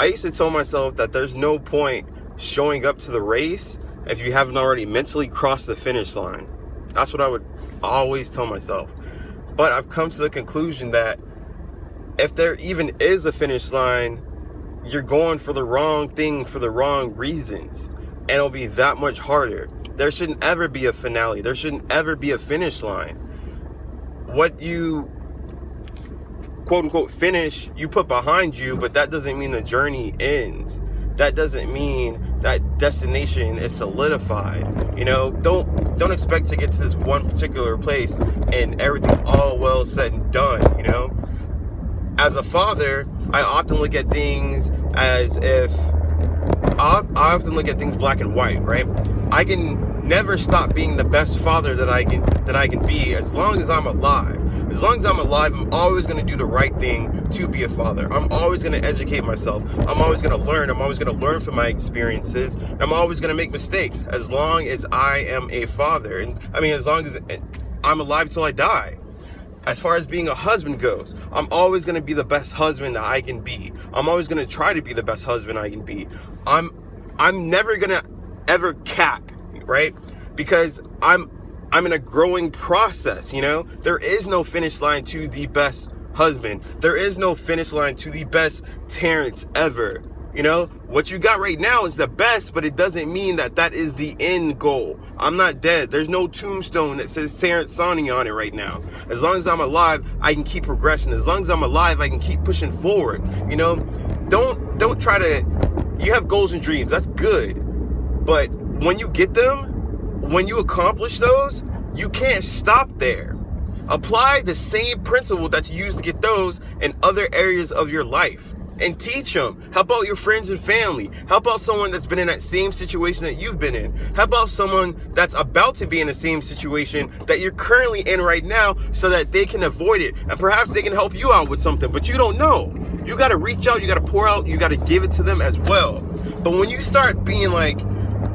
I used to tell myself that there's no point showing up to the race if you haven't already mentally crossed the finish line. That's what I would always tell myself. But I've come to the conclusion that if there even is a finish line, you're going for the wrong thing for the wrong reasons, and it'll be that much harder. There shouldn't ever be a finale. There shouldn't ever be a finish line. What you quote unquote finish, you put behind you, but that doesn't mean the journey ends. That doesn't mean that destination is solidified. You know, don't expect to get to this one particular place and everything's all well said and done, you know? As a father, I often look at things as if I often look at things black and white, right? I can never stop being the best father that I can be as long as I'm alive. As long as I'm alive, I'm always going to do the right thing to be a father. I'm always going to educate myself. I'm always going to learn. I'm always going to learn from my experiences. I'm always going to make mistakes as long as I am a father. And I mean, as long as I'm alive till I die. As far as being a husband goes, I'm always going to be the best husband that I can be. I'm always going to try to be the best husband I can be. I'm never going to ever cap, right? Because I'm in a growing process, you know? There is no finish line to the best husband. There is no finish line to the best Terrence ever. You know, what you got right now is the best, but it doesn't mean that that is the end goal. I'm not dead. There's no tombstone that says Terrence Sani on it right now. As long as I'm alive, I can keep progressing. As long as I'm alive, I can keep pushing forward. You know, don't try to, you have goals and dreams. That's good. But when you get them, when you accomplish those, you can't stop there. Apply the same principle that you use to get those in other areas of your life. And teach them. Help out your friends and family. Help out someone that's been in that same situation that you've been in. Help out someone that's about to be in the same situation that you're currently in right now so that they can avoid it. And perhaps they can help you out with something, but you don't know. You got to reach out, you got to pour out, you got to give it to them as well. But when you start being like,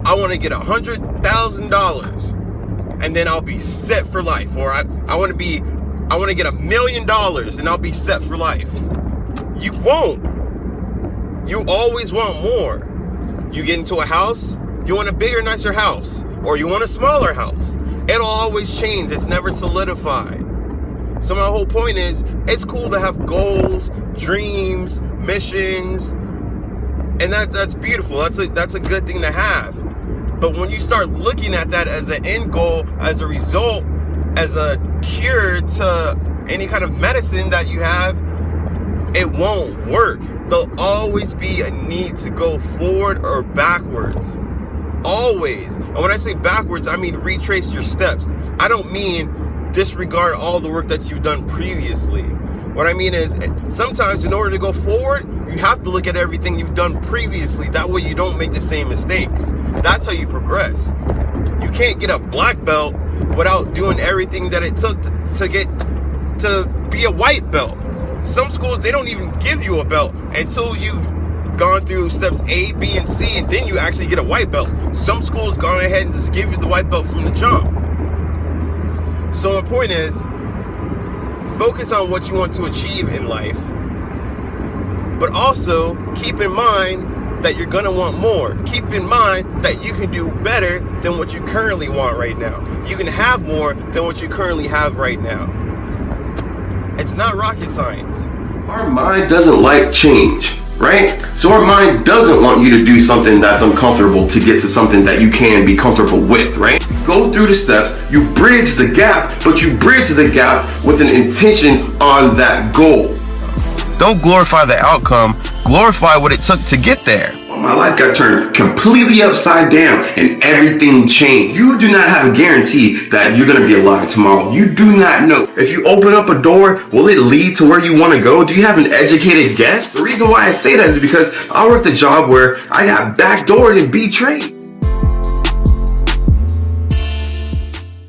I want to get $100,000 and then I'll be set for life, or I want to get $1 million and I'll be set for life. You won't. You always want more. You get into a house, you want a bigger, nicer house, or you want a smaller house. It'll always change. It's never solidified. So my whole point is, it's cool to have goals, dreams, missions, and that's beautiful. That's a good thing to have. But when you start looking at that as an end goal, as a result, as a cure to any kind of medicine that you have, it won't work. There'll always be a need to go forward or backwards. Always. And when I say backwards, I mean retrace your steps. I don't mean disregard all the work that you've done previously. What I mean is, sometimes in order to go forward, you have to look at everything you've done previously. That way you don't make the same mistakes. That's how you progress. You can't get a black belt without doing everything that it took to be a white belt. Some schools, they don't even give you a belt until you've gone through steps A, B, and C, and then you actually get a white belt. Some schools go ahead and just give you the white belt from the jump. So my point is, focus on what you want to achieve in life, but also keep in mind that you're gonna want more. Keep in mind that you can do better than what you currently want right now. You can have more than what you currently have right now. It's not rocket science. Our mind doesn't like change, right? So our mind doesn't want you to do something that's uncomfortable to get to something that you can be comfortable with, right? Go through the steps, you bridge the gap, but you bridge the gap with an intention on that goal. Don't glorify the outcome, glorify what it took to get there. My life got turned completely upside down and everything changed. You do not have a guarantee that you're going to be alive tomorrow. You do not know. If you open up a door, will it lead to where you want to go? Do you have an educated guess? The reason why I say that is because I worked a job where I got backdoored and betrayed.